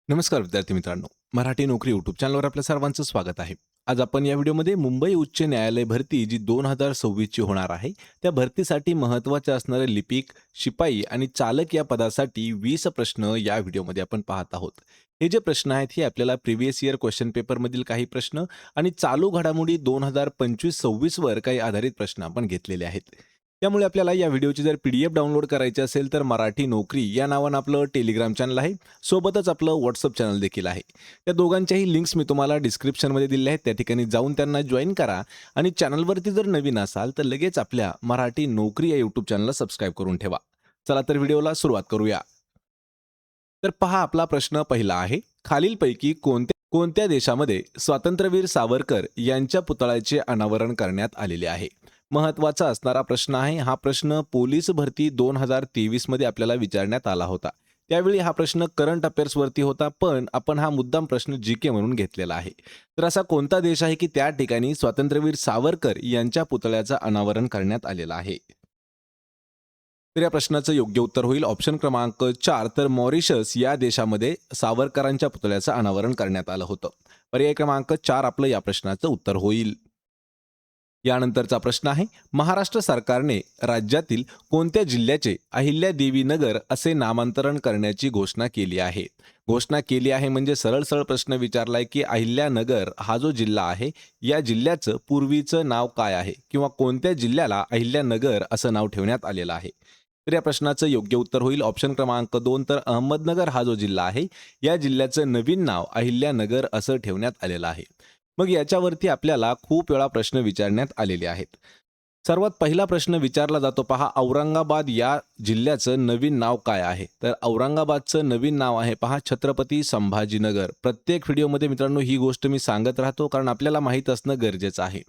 नमस्कार विद्यार्थी मित्रांनो. मराठी नोकरी यूट्यूब चॅनलवर आपल्या सर्वांचं स्वागत आहे. आज आपण या व्हिडिओमध्ये मुंबई उच्च न्यायालय भरती जी 2026 ची होणार आहे, त्या भरतीसाठी महत्त्वाचे असणारे लिपिक, शिपाई आणि चालक या पदासाठी 20 प्रश्न या व्हिडिओमध्ये आपण पाहत आहोत. हे जे प्रश्न आहेत हे आपल्याला प्रिव्हियस इयर क्वेश्चन पेपरमधील काही प्रश्न आणि चालू घडामोडी 2025-26 वर काही आधारित प्रश्न आपण घेतलेले आहेत. त्यामुळे आपल्याला या व्हिडिओची जर पीडीएफ डाउनलोड करायची असेल तर मराठी नोकरी या नावानं आपलं टेलिग्राम चॅनल आहे. सोबतच आपलं व्हॉट्सअप चॅनल देखील आहे. त्या दोघांच्याही लिंक्स मी तुम्हाला डिस्क्रिप्शनमध्ये दिल्या आहेत. त्या ठिकाणी जाऊन त्यांना जॉइन करा आणि चॅनलवरती जर नवीन असाल तर लगेच आपल्या मराठी नोकरी या यूट्यूब चॅनलला सबस्क्राईब करून ठेवा. चला तर व्हिडिओला सुरुवात करूया. तर पहा आपला प्रश्न पहिला आहे. खालीलपैकी कोणत्या कोणत्या देशामध्ये स्वातंत्र्यवीर सावरकर यांच्या पुतळ्याचे अनावरण करण्यात आलेले आहे? महत्त्वाचा असणारा प्रश्न आहे. हा प्रश्न पोलीस भरती 2023 मध्ये आपल्याला विचारण्यात आला होता. त्यावेळी हा प्रश्न करंट अफेअर्सवरती होता, पण आपण हा मुद्दाम प्रश्न जीके म्हणून घेतलेला आहे. तर असा कोणता देश आहे की त्या ठिकाणी स्वातंत्र्यवीर सावरकर यांच्या पुतळ्याचं अनावरण करण्यात आलेलं आहे? तर या प्रश्नाचं योग्य उत्तर होईल ऑप्शन क्रमांक 4. तर मॉरिशस या देशामध्ये सावरकरांच्या पुतळ्याचं अनावरण करण्यात आलं होतं. पर्याय क्रमांक 4 आपलं या प्रश्नाचं उत्तर होईल. यानंतरचा प्रश्न आहे. महाराष्ट्र सरकारने राज्यातील कोणत्या जिल्ह्याचे अहिल्यादेवी नगर असे नामांतरण करण्याची घोषणा केली आहे? घोषणा केली आहे म्हणजे सरळ सरळ प्रश्न विचारलाय की अहिल्यानगर हा जो जिल्हा आहे, या जिल्ह्याचं पूर्वीचं नाव काय आहे किंवा कोणत्या जिल्ह्याला अहिल्यानगर असं नाव ठेवण्यात आलेलं आहे? तर या प्रश्नाचं योग्य उत्तर होईल ऑप्शन क्रमांक 2. तर अहमदनगर हा जो जिल्हा आहे, या जिल्ह्याचं नवीन नाव अहिल्यानगर असं ठेवण्यात आलेलं आहे. मग याच्यावरती आपल्याला खूप वेळा प्रश्न विचारण्यात आलेले आहेत. सर्वात पहिला प्रश्न विचारला जातो पहा, औरंगाबाद या जिल्ह्याचं नवीन नाव काय आहे? तर औरंगाबादचं नवीन नाव आहे पहा छत्रपती संभाजीनगर. प्रत्येक व्हिडिओमध्ये मित्रांनो ही गोष्ट मी सांगत राहतो कारण आपल्याला माहीत असणं गरजेचं आहे.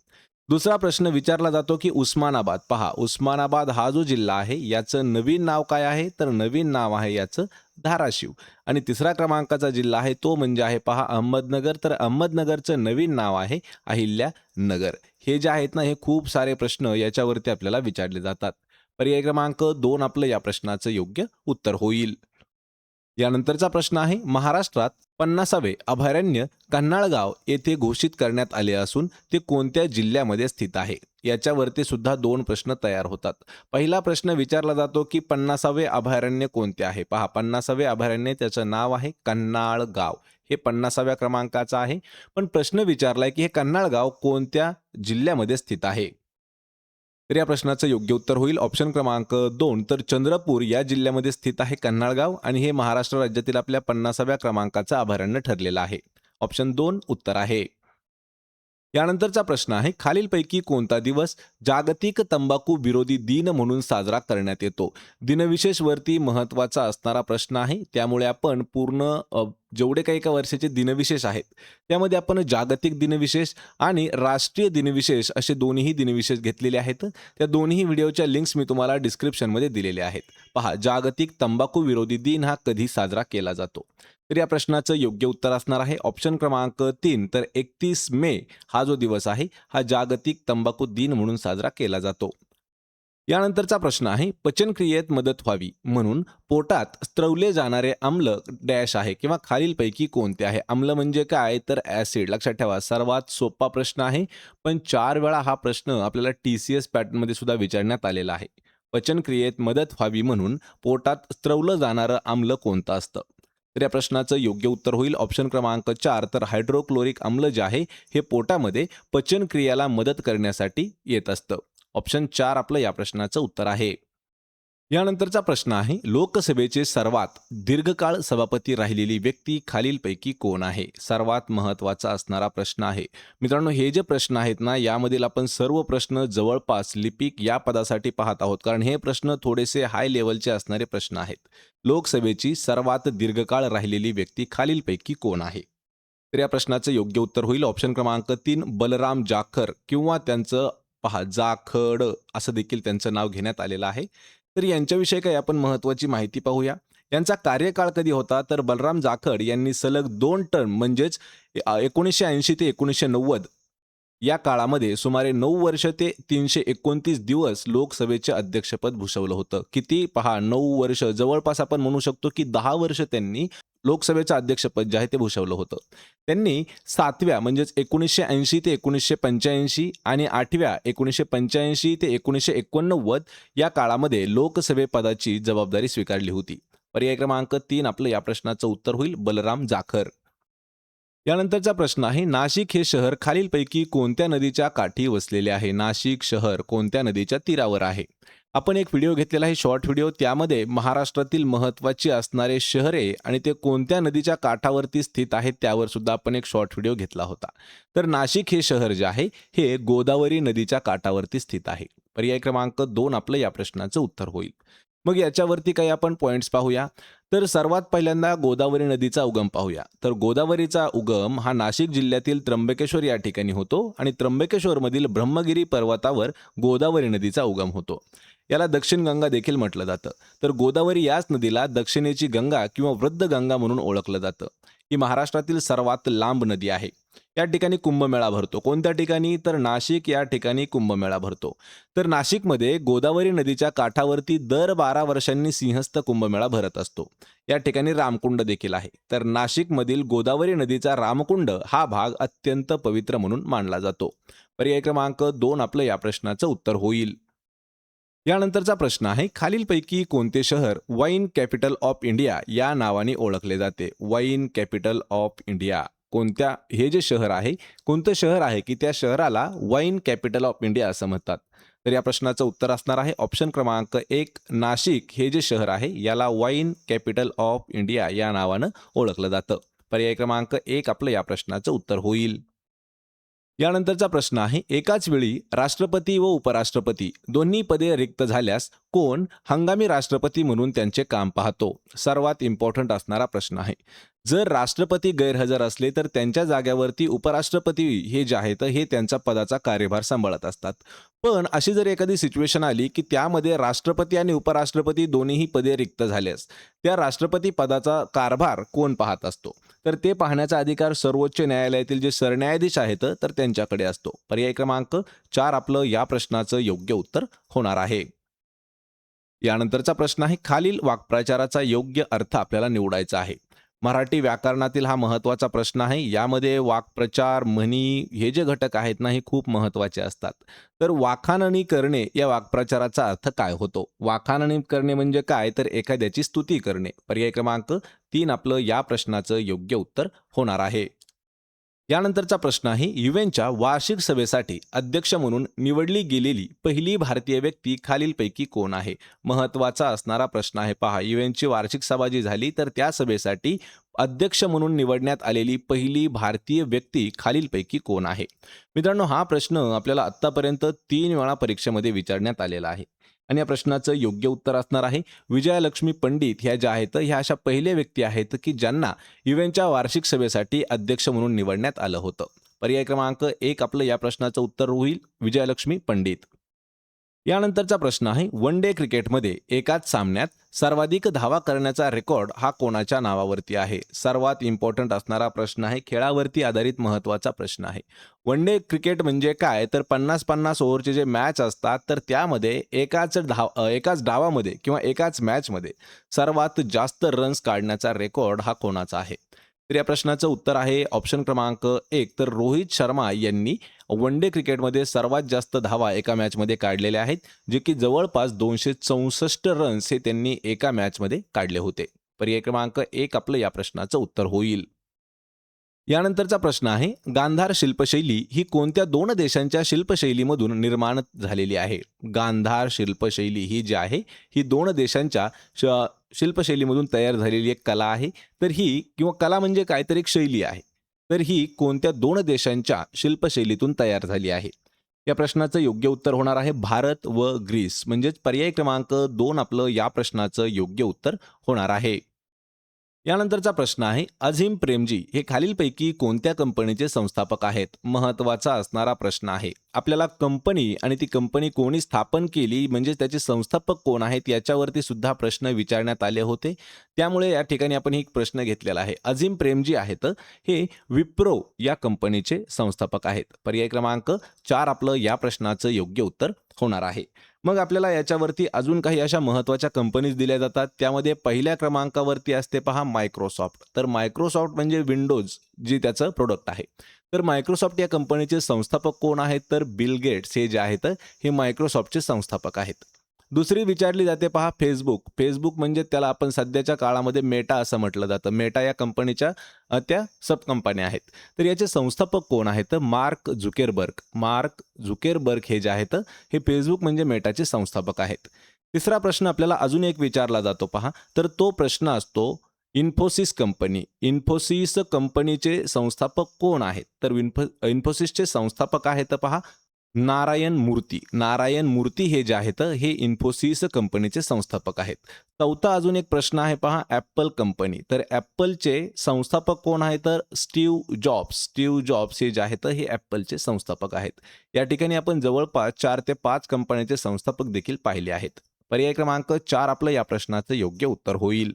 दुसरा प्रश्न विचारला जातो की उस्मानाबाद. पहा उस्मानाबाद हा जो जिल्हा आहे याचं नवीन नाव काय आहे? तर नवीन नाव आहे याचं धाराशिव. आणि तिसरा क्रमांकाचा जिल्हा आहे तो म्हणजे आहे पहा अहमदनगर. तर अहमदनगरचं नवीन नाव आहे अहिल्यानगर. हे जे आहेत ना हे खूप सारे प्रश्न याच्यावरती आपल्याला विचारले जातात. पर्याय क्रमांक 2 आपलं या प्रश्नाचं योग्य उत्तर होईल. यानंतरचा प्रश्न आहे. महाराष्ट्रात 50वे अभयारण्य कन्हाळगाव येथे घोषित करण्यात आले असून ते कोणत्या जिल्ह्यामध्ये स्थित आहे? याच्यावरती सुद्धा 2 प्रश्न तयार होतात. पहिला प्रश्न विचारला जातो की 50वे अभयारण्य कोणते आहे? पहा 50वे अभयारण्य त्याचं नाव आहे कन्हाळगाव. हे 50व्या क्रमांकाचं आहे. पण प्रश्न विचारलाय की हे कन्हाळगाव कोणत्या जिल्ह्यामध्ये स्थित आहे? तर या प्रश्नाचं योग्य उत्तर होईल ऑप्शन क्रमांक 2. तर चंद्रपूर या जिल्ह्यामध्ये स्थित आहे कन्हाळगाव आणि हे महाराष्ट्र राज्यातील आपल्या 50व्या क्रमांकाचं अभयारण्य ठरलेलं आहे. ऑप्शन 2 उत्तर आहे. यानंतरचा प्रश्न आहे. खालीलपैकी कोणता दिवस जागतिक तंबाखू विरोधी दिन म्हणून साजरा करण्यात येतो? दिनविशेषवरती महत्त्वाचा असणारा प्रश्न आहे. त्यामुळे आपण पूर्ण जेवढे काही एका वर्षाचे दिनविशेष आहेत, त्यामध्ये आपण जागतिक दिनविशेष आणि राष्ट्रीय दिनविशेष असे दोन्हीही दिनविशेष घेतलेले आहेत. त्या दोन्ही व्हिडिओच्या लिंक्स मी तुम्हाला डिस्क्रिप्शनमध्ये दिलेल्या आहेत. पहा जागतिक तंबाखू विरोधी दिन हा कधी साजरा केला जातो? तर या प्रश्नाचं योग्य उत्तर असणार आहे ऑप्शन क्रमांक 3. तर 31 मे हा जो दिवस आहे हा जागतिक तंबाखू दिन म्हणून साजरा केला जातो. यानंतरचा प्रश्न आहे. पचनक्रियेत मदत व्हावी म्हणून पोटात स्त्रवले जाणारे आम्ल डॅश आहे किंवा खालीलपैकी कोणते आहे? आम्ल म्हणजे काय? तर ॲसिड. लक्षात ठेवा सर्वात सोपा प्रश्न आहे, पण 4 वेळा हा प्रश्न आपल्याला TCS पॅटर्नमध्ये सुद्धा विचारण्यात आलेला आहे. पचनक्रियेत मदत व्हावी म्हणून पोटात स्त्रवलं जाणारं आम्ल कोणतं असतं? तर या प्रश्नाचं योग्य उत्तर होईल ऑप्शन क्रमांक 4. तर हायड्रोक्लोरिक आम्ल जे आहे हे पोटामध्ये पचनक्रियेला मदत करण्यासाठी येत असतं. ऑप्शन 4 आपलं या प्रश्नाचं उत्तर आहे. यानंतरचा प्रश्न आहे. लोकसभेचे सर्वात दीर्घकाळ सभापती राहिलेली व्यक्ती खालीलपैकी कोण आहे? सर्वात महत्त्वाचा असणारा प्रश्न आहे. मित्रांनो हे जे प्रश्न आहेत ना यामधील आपण सर्व प्रश्न जवळपास लिपिक या पदासाठी पाहत आहोत कारण हे प्रश्न थोडेसे हाय लेवलचे असणारे प्रश्न आहेत. लोकसभेची सर्वात दीर्घकाळ राहिलेली व्यक्ती खालीलपैकी कोण आहे? तर या प्रश्नाचं योग्य उत्तर होईल ऑप्शन क्रमांक 3 बलराम जाखर किंवा त्यांचं पहा जाखड असं देखील त्यांचं नाव घेण्यात आलेलं आहे. तर यांच्याविषयी काही आपण महत्त्वाची माहिती पाहूया. यांचा कार्यकाळ कधी होता? तर बलराम जाखड यांनी सलग 2 टर्म म्हणजेच 1980 ते 1990 या काळामध्ये सुमारे 9 वर्ष ते 329 दिवस लोकसभेचे अध्यक्षपद भूषवलं होतं. किती? पहा 9 वर्ष जवळपास आपण म्हणू शकतो की 10 वर्ष त्यांनी लोकसभेचं अध्यक्षपद जे आहे ते भूषवलं होतं. त्यांनी 7व्या म्हणजेच 1980 ते 1985 आणि 8व्या 1985 ते 1989 या काळामध्ये लोकसभेपदाची जबाबदारी स्वीकारली होती. पर्याय क्रमांक 3 आपलं या प्रश्नाचं उत्तर होईल बलराम जाखर. यानंतरचा प्रश्न आहे, नाशिक हे शहर खालीलपैकी कोणत्या नदीच्या काठी वसलेले आहे? नाशिक शहर कोणत्या नदीच्या तीरावर आहे? आपण एक व्हिडिओ घेतलेला आहे, शॉर्ट व्हिडिओ. त्यामध्ये महाराष्ट्रातील महत्त्वाची असणारे शहरे आणि ते कोणत्या नदीच्या काठावरती स्थित आहेत त्यावर सुद्धा आपण एक शॉर्ट व्हिडिओ घेतला होता. तर नाशिक हे शहर जे आहे हे गोदावरी नदीच्या काठावरती स्थित आहे. पर्याय क्रमांक 2 आपलं या प्रश्नाचं उत्तर होईल. मग याच्यावरती काही आपण पॉईंट्स पाहूया. तर सर्वात पहिल्यांदा गोदावरी नदीचा उगम पाहूया. तर गोदावरीचा उगम हा नाशिक जिल्ह्यातील त्र्यंबकेश्वर या ठिकाणी होतो आणि त्र्यंबकेश्वरमधील ब्रह्मगिरी पर्वतावर गोदावरी नदीचा उगम होतो. याला दक्षिण गंगा देखील म्हटलं जातं. तर गोदावरी याच नदीला दक्षिणेची गंगा किंवा वृद्ध गंगा म्हणून ओळखलं जातं. ही महाराष्ट्रातील सर्वात लांब नदी आहे. या ठिकाणी कुंभमेळा भरतो. कोणत्या ठिकाणी? तर नाशिक या ठिकाणी कुंभमेळा भरतो. तर नाशिकमध्ये गोदावरी नदीच्या काठावरती दर 12 वर्षांनी सिंहस्थ कुंभमेळा भरत असतो. या ठिकाणी रामकुंड देखील आहे. तर नाशिकमधील गोदावरी नदीचा रामकुंड हा भाग अत्यंत पवित्र म्हणून मानला जातो. पर्याय क्रमांक 2 आपलं या प्रश्नाचं उत्तर होईल. यानंतरचा प्रश्न आहे, खालीलपैकी कोणते शहर वाईन कॅपिटल ऑफ इंडिया या नावाने ओळखले जाते? वाईन कॅपिटल ऑफ इंडिया कोणत्या, हे जे शहर आहे कोणतं शहर आहे की त्या शहराला वाईन कॅपिटल ऑफ इंडिया असं म्हणतात? तर या प्रश्नाचं उत्तर असणार आहे ऑप्शन क्रमांक 1 नाशिक हे जे शहर आहे याला वाईन कॅपिटल ऑफ इंडिया या नावानं ओळखलं जातं. पर्याय क्रमांक 1 आपलं या प्रश्नाचं उत्तर होईल. यानंतरचा प्रश्न आहे, एकाच वेळी राष्ट्रपती व उपराष्ट्रपती दोन्ही पदे रिक्त झाल्यास कोण हंगामी राष्ट्रपती म्हणून त्यांचे काम पाहतो? सर्वात इम्पॉर्टंट असणारा प्रश्न आहे. जर राष्ट्रपती गैरहजर असले तर त्यांच्या जाग्यावरती उपराष्ट्रपती हे जे आहेत हे त्यांचा पदाचा कार्यभार सांभाळत असतात. पण अशी जर एखादी सिच्युएशन आली की त्यामध्ये राष्ट्रपती आणि उपराष्ट्रपती दोन्हीही पदे रिक्त झाल्यास त्या राष्ट्रपती पदाचा कारभार कोण पाहत असतो? तर ते पाहण्याचा अधिकार सर्वोच्च न्यायालयातील जे सरन्यायाधीश आहेत तर त्यांच्याकडे असतो. पर्याय क्रमांक 4 आपलं या प्रश्नाचं योग्य उत्तर होणार आहे. यानंतरचा प्रश्न आहे, खालील वाक्प्रचाराचा योग्य अर्थ आपल्याला निवडायचा आहे. मराठी व्याकरणातील हा महत्त्वाचा प्रश्न आहे. यामध्ये वाक्प्रचार, म्हणी हे जे घटक आहेत ना हे खूप महत्त्वाचे असतात. तर वाखाणणी करणे या वाक्प्रचाराचा अर्थ काय होतो? वाखाणणी करणे म्हणजे काय? तर एखाद्याची स्तुती करणे. पर्याय क्रमांक 3 आपलं या प्रश्नाचं योग्य उत्तर होणार आहे. यानंतरचा प्रश्न आहे, युएनच्या वार्षिक सभेसाठी अध्यक्ष म्हणून निवडली गेलेली पहिली भारतीय व्यक्ती खालीलपैकी कोण आहे? महत्त्वाचा असणारा प्रश्न आहे. पहा, युएनची वार्षिक सभा जी झाली तर त्या सभेसाठी अध्यक्ष म्हणून निवडण्यात आलेली पहिली भारतीय व्यक्ती खालीलपैकी कोण आहे? मित्रांनो, हा प्रश्न आपल्याला आत्तापर्यंत 3 वेळा परीक्षेमध्ये विचारण्यात आलेला आहे आणि या प्रश्नाचं योग्य उत्तर असणार आहे विजयालक्ष्मी पंडित. ह्या ज्या आहेत ह्या अशा पहिल्या व्यक्ती आहेत की ज्यांना युएनच्या वार्षिक सभेसाठी अध्यक्ष म्हणून निवडण्यात आलं होतं. पर्याय क्रमांक 1 आपलं या प्रश्नाचं उत्तर होईल विजयालक्ष्मी पंडित. यानंतरचा प्रश्न आहे, वन डे क्रिकेटमध्ये एकाच सामन्यात सर्वाधिक धावा करण्याचा रेकॉर्ड हा कोणाच्या नावावरती आहे? सर्वात इम्पॉर्टंट असणारा प्रश्न आहे, खेळावरती आधारित महत्त्वाचा प्रश्न आहे. वन डे क्रिकेट म्हणजे काय? तर 50-50 ओव्हरचे जे मॅच असतात तर त्यामध्ये एकाच डावामध्ये किंवा एकाच मॅचमध्ये सर्वात जास्त रन्स काढण्याचा रेकॉर्ड हा कोणाचा आहे? तर या प्रश्नाचं उत्तर आहे ऑप्शन क्रमांक 1 तर रोहित शर्मा यांनी वन डे क्रिकेटमध्ये सर्वात जास्त धावा एका मॅचमध्ये काढलेल्या आहेत, जे की जवळपास 264 रन्स हे त्यांनी एका मॅचमध्ये काढले होते. पर्याय क्रमांक 1 आपलं या प्रश्नाचं उत्तर होईल. यानंतरचा प्रश्न आहे, गांधार शिल्पशैली ही कोणत्या 2 देशांच्या शिल्पशैलीमधून निर्माण झालेली आहे? गांधार शिल्पशैली ही जी आहे ही 2 देशांच्या शिल्पशैलीमधून तयार झालेली एक कला आहे. तर ही किंवा कला म्हणजे काय तर एक शैली आहे. तर ही कोणत्या 2 देशांच्या शिल्पशैलीतून तयार झाली आहे? या प्रश्नाचं योग्य उत्तर होणार आहे भारत व ग्रीस. म्हणजेच पर्याय क्रमांक 2 आपलं या प्रश्नाचं योग्य उत्तर होणार आहे. यानंतरचा प्रश्न आहे, अझीम प्रेमजी हे खालीलपैकी कोणत्या कंपनीचे संस्थापक आहेत? महत्त्वाचा असणारा प्रश्न आहे. आपल्याला कंपनी आणि ती कंपनी कोणी स्थापन केली म्हणजे त्याचे संस्थापक कोण आहेत याच्यावरती सुद्धा प्रश्न विचारण्यात आले होते. त्यामुळे या ठिकाणी आपण एक प्रश्न घेतलेला आहे. अझीम प्रेमजी आहेत हे विप्रो या कंपनीचे संस्थापक आहेत. पर्याय क्रमांक 4 आपलं या प्रश्नाचं योग्य उत्तर होणार आहे. मग आपल्याला याच्यावरती अजून काही अशा महत्त्वाच्या कंपनीज दिल्या जातात. त्यामध्ये पहिल्या क्रमांकावरती असते पहा मायक्रोसॉफ्ट. तर मायक्रोसॉफ्ट म्हणजे विंडोज जी त्याचं प्रोडक्ट आहे. तर मायक्रोसॉफ्ट या कंपनीचे संस्थापक कोण आहेत? तर बिल गेट्स हे जे आहेत हे मायक्रोसॉफ्टचे संस्थापक आहेत. दुसरी विचारली जाते पहा फेसबुक. फेसबुक म्हणजे त्याला आपण सध्याच्या काळामध्ये मेटा असं म्हटलं जातं. मेटा या कंपनीच्या त्या सब कंपन्या आहेत. तर याचे संस्थापक कोण आहेत? तर मार्क झुकेरबर्ग. मार्क झुकेरबर्ग हे जे आहेत हे फेसबुक म्हणजे मेटाचे संस्थापक आहेत. तिसरा प्रश्न आपल्याला अजून एक विचारला जातो पहा. तर तो प्रश्न असतो इन्फोसिस कंपनी. इन्फोसिस कंपनीचे संस्थापक कोण आहेत? तर इन्फोसिसचे संस्थापक आहेत पहा नारायण मूर्ती. नारायण मूर्ती हे जे आहेत हे इन्फोसिस कंपनीचे संस्थापक आहेत. चौथा अजून एक प्रश्न आहे पहा ॲपल कंपनी. तर ॲपलचे संस्थापक कोण आहेत? तर स्टीव्ह जॉब्स. स्टीव्ह जॉब्स हे जे आहेत हे ॲपलचे संस्थापक आहेत. या ठिकाणी आपण जवळपास 4 ते 5 कंपन्यांचे संस्थापक देखील पाहिले आहेत. पर्याय क्रमांक 4 आपलं या प्रश्नाचं योग्य उत्तर होईल.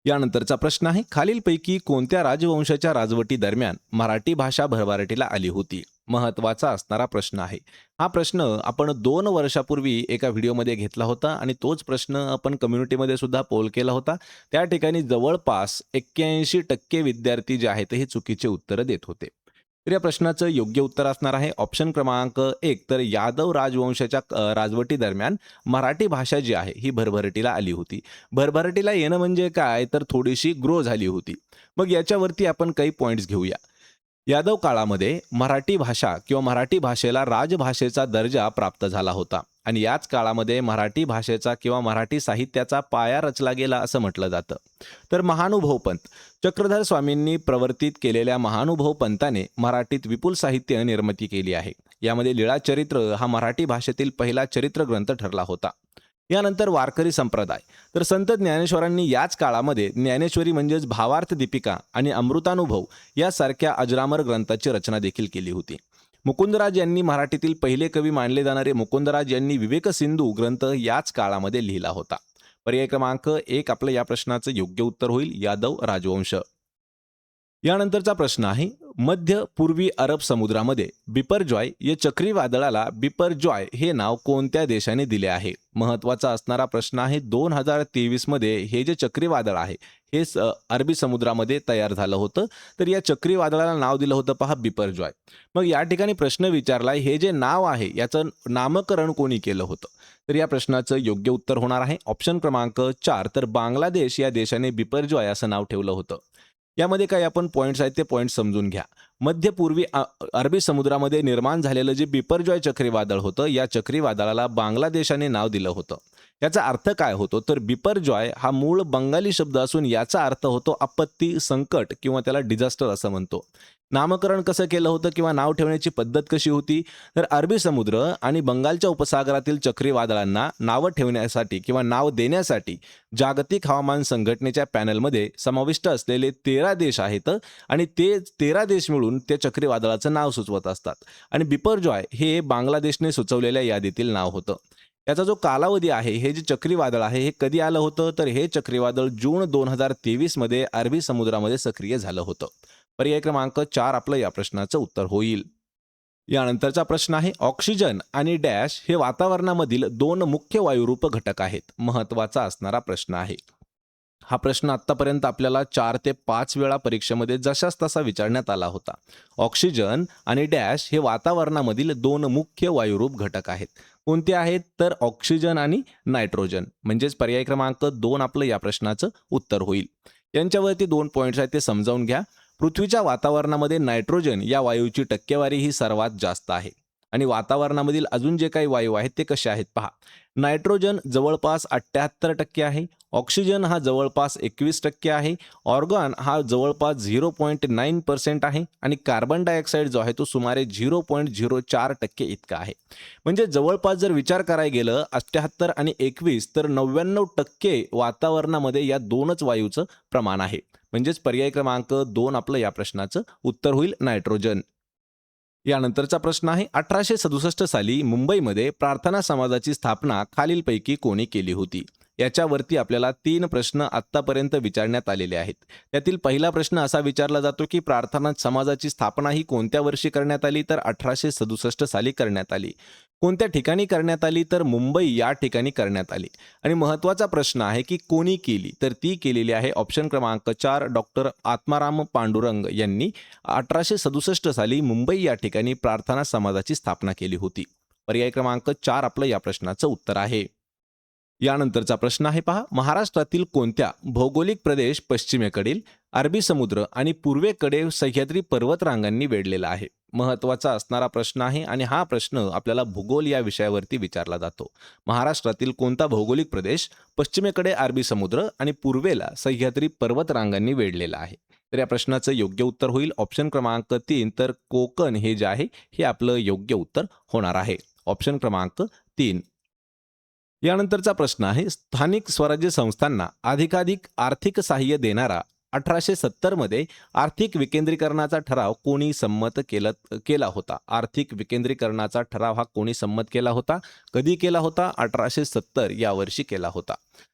यानंतरचा प्रश्न आहे खालीलपैकी कोणत्या राजवंशाच्या राजवटी दरम्यान मराठी भाषा भरभराटीला आली होती? महत्वाचा असणारा प्रश्न आहे. हा प्रश्न आपण 2 वर्षापूर्वी एका व्हिडिओमध्ये घेतला होता आणि तोच प्रश्न आपण कम्युनिटीमध्ये सुद्धा पोल केला होता. त्या ठिकाणी जवळपास 81% विद्यार्थी जे आहेत हे चुकीचे उत्तरं देत होते. तर या प्रश्नाचं योग्य उत्तर असणार आहे ऑप्शन क्रमांक 1. तर यादव राजवंशाच्या राजवटी दरम्यान मराठी भाषा जी आहे ही भरभराटीला आली होती. भरभराटीला येणं म्हणजे काय? तर थोडीशी ग्रो झाली होती. मग याच्यावरती आपण काही पॉइंट्स घेऊया. यादव काळामध्ये मराठी भाषा किंवा मराठी भाषेला राजभाषेचा दर्जा प्राप्त झाला होता आणि याच काळामध्ये मराठी भाषेचा किंवा मराठी साहित्याचा पाया रचला गेला असं म्हटलं जातं. तर महानुभव पंत चक्रधर स्वामींनी प्रवर्तित केलेल्या महानुभव पंताने मराठीत विपुल साहित्य निर्मिती केली आहे. यामध्ये लीळाचरित्र हा मराठी भाषेतील पहिला चरित्र ग्रंथ ठरला होता. यानंतर वारकरी संप्रदाय. तर संत ज्ञानेश्वरांनी याच काळामध्ये ज्ञानेश्वरी म्हणजेच भावार्थ दीपिका आणि अमृतानुभव यासारख्या अजरामर ग्रंथाची रचना देखील केली होती. मुकुंदराज यांनी मराठीतील पहिले कवी मानले जाणारे मुकुंदराज यांनी विवेक सिंधू ग्रंथ याच काळामध्ये लिहिला होता. पर्याय क्रमांक 1 आपलं या प्रश्नाचं योग्य उत्तर होईल यादव राजवंश. यानंतरचा प्रश्न आहे मध्य पूर्वी अरब समुद्रामध्ये बिपरजॉय या चक्रीवादळाला बिपरजॉय हे नाव कोणत्या देशाने दिले आहे? महत्त्वाचा असणारा प्रश्न आहे. 2023 मध्ये हे जे चक्रीवादळ आहे हे अरबी समुद्रामध्ये तयार झालं होतं. तर या चक्रीवादळाला नाव दिलं होतं पहा बिपरजॉय. मग या ठिकाणी प्रश्न विचारलाय हे जे नाव आहे याचं नामकरण कोणी केलं होतं? तर या प्रश्नाचं योग्य उत्तर होणार आहे ऑप्शन क्रमांक 4. तर बांगलादेश या देशाने बिपरजॉय असं नाव ठेवलं होतं. यामध्ये काही आपण पॉईंट्स आहेत ते पॉईंट्स समजून घ्या. मध्यपूर्वी अरबी समुद्रामध्ये निर्माण झालेलं जे बिपरजॉय चक्रीवादळ होतं या चक्रीवादळाला बांगलादेशाने नाव दिलं होतं. याचा अर्थ काय होतो? तर बिपरजॉय हा मूळ बंगाली शब्द असून याचा अर्थ होतो आपत्ती, संकट किंवा त्याला डिझास्टर असं म्हणतो. नामकरण कसं केलं होतं किंवा नाव ठेवण्याची पद्धत कशी होती? तर अरबी समुद्र आणि बंगालच्या उपसागरातील चक्रीवादळांना नावं ठेवण्यासाठी किंवा नाव देण्यासाठी जागतिक हवामान संघटनेच्या पॅनलमध्ये समाविष्ट असलेले 13 देश आहेत आणि ते 13 देश मिळून त्या चक्रीवादळाचं नाव सुचवत असतात आणि बिपरजॉय हे बांगलादेशने सुचवलेल्या यादीतील नाव होतं. याचा जो कालावधी आहे हे जे चक्रीवादळ आहे हे कधी आलं होतं? तर हे चक्रीवादळ जून 2023 मध्ये अरबी समुद्रामध्ये सक्रिय झालं होतं. पर्याय क्रमांक 4 आपलं या प्रश्नाचं उत्तर होईल. यानंतरचा प्रश्न आहे ऑक्सिजन आणि डॅश हे वातावरणामधील 2 मुख्य वायुरूप घटक आहेत. महत्त्वाचा असणारा प्रश्न आहे. हा प्रश्न आत्तापर्यंत आपल्याला 4 ते 5 वेळा परीक्षेमध्ये जशास तसा विचारण्यात आला होता. ऑक्सिजन आणि डॅश हे वातावरणामधील 2 मुख्य वायुरूप घटक आहेत. कोणते आहेत? तर ऑक्सिजन आणि नायट्रोजन. म्हणजेच पर्याय क्रमांक 2 आपलं या प्रश्नाचं उत्तर होईल. यांच्यावरती 2 पॉईंट्स आहेत ते समजावून घ्या. पृथ्वीच्या वातावरणामध्ये नायट्रोजन या वायूची टक्केवारी ही सर्वात जास्त आहे आणि वातावरणामधील अजून जे काही वायू आहेत ते कसे आहेत पहा. नायट्रोजन जवळपास 78% आहे. ऑक्सिजन हा जवळपास 21% आहे. ऑर्गॉन हा जवळपास 0.9% आहे आणि कार्बन डायऑक्साईड जो आहे तो सुमारे 0.04% इतका आहे. म्हणजे जवळपास जर विचार करायला गेलं 78 आणि 21 तर 99% वातावरणामध्ये या 2च वायूचं प्रमाण आहे. म्हणजेच पर्याय क्रमांक 2 आपलं या प्रश्नाचं उत्तर होईल नायट्रोजन. यानंतरचा प्रश्न आहे 1867 साली मुंबईमध्ये प्रार्थना समाजाची स्थापना खालीलपैकी कोणी केली होती? याच्यावरती आपल्याला 3 प्रश्न आत्तापर्यंत विचारण्यात आलेले आहेत. त्यातील पहिला प्रश्न असा विचारला जातो की प्रार्थना समाजाची स्थापना ही कोणत्या वर्षी करण्यात आली? तर 1867 साली करण्यात आली. कोणत्या ठिकाणी करण्यात आली? तर मुंबई या ठिकाणी करण्यात आली. आणि महत्त्वाचा प्रश्न आहे की कोणी केली? तर ती केलेली आहे ऑप्शन क्रमांक 4 डॉक्टर आत्माराम पांडुरंग यांनी 1867 साली मुंबई या ठिकाणी प्रार्थना समाजाची स्थापना केली होती. पर्याय क्रमांक 4 आपलं या प्रश्नाचं उत्तर आहे. यानंतरचा प्रश्न आहे पहा, महाराष्ट्रातील कोणत्या भौगोलिक प्रदेश पश्चिमेकडील अरबी समुद्र आणि पूर्वेकडे सह्याद्री पर्वतरांगांनी वेढलेला आहे? महत्त्वाचा असणारा प्रश्न आहे आणि हा प्रश्न आपल्याला भूगोल या विषयावरती विचारला जातो. महाराष्ट्रातील कोणता भौगोलिक प्रदेश पश्चिमेकडे अरबी समुद्र आणि पूर्वेला सह्याद्री पर्वतरांगांनी वेढलेला आहे? तर या प्रश्नाचं योग्य उत्तर होईल ऑप्शन क्रमांक 3. तर कोकण हे जे आहे हे आपलं योग्य उत्तर होणार आहे. ऑप्शन क्रमांक 3. यानंतरचा प्रश्न आहे, स्थानिक स्वराज्य संस्थांना अधिकाधिक आर्थिक सहाय्य देणारा 1870 मध्ये आर्थिक विकेंद्रीकरणाचा ठराव कोणी संमत केला होता? आर्थिक विकेंद्रीकरणाचा ठराव हा कोणी संमत केला होता? कधी केला होता? 1870 या वर्षी केला होता.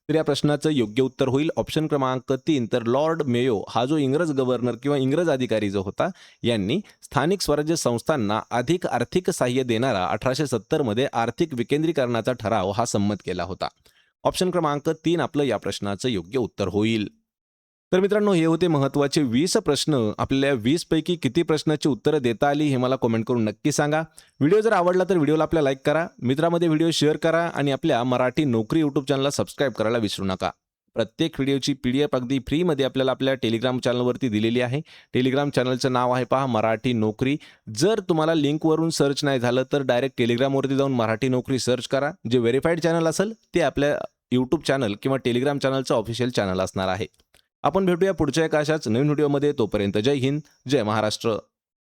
तर या प्रश्नाचं योग्य उत्तर होईल ऑप्शन क्रमांक 3. तर लॉर्ड मेयो हा जो इंग्रज गव्हर्नर किंवा इंग्रज अधिकारी जो होता यांनी स्थानिक स्वराज्य संस्थांना अधिक आर्थिक सहाय्य देणारा 1870 मध्ये आर्थिक विकेंद्रीकरणाचा ठराव हा संमत केला होता. ऑप्शन क्रमांक 3 आपलं या प्रश्नाचं योग्य उत्तर होईल. तर मित्रांनो, हे होते महत्त्वाचे 20 प्रश्न. आपल्याला 20 पैकी किती प्रश्नाची उत्तरं देता आली हे मला कमेंट करून नक्की सांगा. व्हिडिओ जर आवडला तर व्हिडिओला आपल्या लाईक करा, मित्रामध्ये व्हिडिओ शेअर करा आणि आपल्या मराठी नोकरी यूट्यूब चॅनलला सबस्क्राईब करायला विसरू नका. प्रत्येक व्हिडिओची PDF अगदी फ्रीमध्ये आपल्याला आपल्या टेलिग्राम चॅनलवरती दिलेली आहे. टेलिग्राम चॅनलचं नाव आहे पहा मराठी नोकरी. जर तुम्हाला लिंकवरून सर्च नाही झालं तर डायरेक्ट टेलिग्रामवरती जाऊन मराठी नोकरी सर्च करा. जे व्हेरीफाईड चॅनल असेल ते आपल्या यूट्यूब चॅनल किंवा टेलिग्राम चॅनलचं ऑफिशियल चॅनल असणार आहे. आपण भेटूया पुढच्या एका अशाच नवीन व्हिडिओमध्ये. तोपर्यंत जय हिंद, जय महाराष्ट्र.